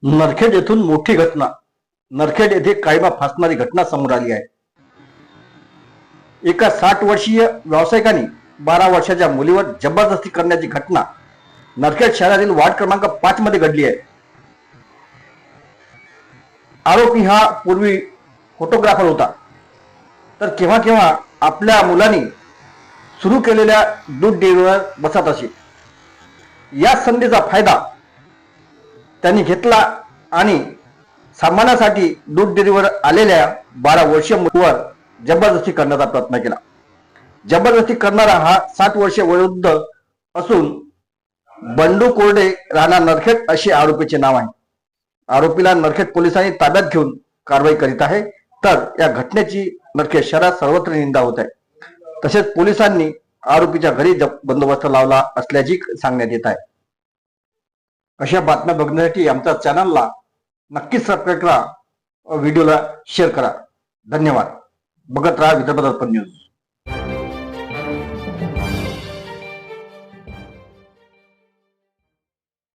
नरखेड येथून मोठी घटना. नरखेड येथे काळीमा फासणारी घटना समोर आली आहे. एका 60 वर्षीय व्यावसायिकाने 12 वर्षाच्या मुलीवर जबरदस्ती करण्याची घटना नरखेड शहरातील वार्ड क्रमांक 5 मध्ये घडली आहे. आरोपी हा पूर्वी फोटोग्राफर होता, तर केव्हा केव्हा आपल्या मुलांनी सुरू केलेल्या दूध डेअरीवर बसत असे. या संधीचा फायदा त्यांनी घेतला आणि सामानासाठी दूध डेअरीवर आलेल्या 12 वर्षीय मुलीवर जबरदस्ती करण्याचा प्रयत्न केला. जबरदस्ती करणारा हा 60 वर्षे वयोवृद्ध असून बंडू कोरडे राणा नरखेड असे आरोपीचे नाव आहे. आरोपीला नरखेड पोलिसांनी ताब्यात घेऊन कारवाई करीत आहे. तर या घटनेची नरखेड शहरात सर्वत्र निंदा होत आहे. तसेच पोलिसांनी आरोपीच्या घरी बंदोबस्त लावला असल्याची सांगण्यात येत आहे. अशा बातम्या बघण्यासाठी आमच्या चॅनलला नक्कीच सबस्क्राईब करा, व्हिडिओला शेअर करा. धन्यवाद. बघत राहा विदर्भ दर्पण न्यूज.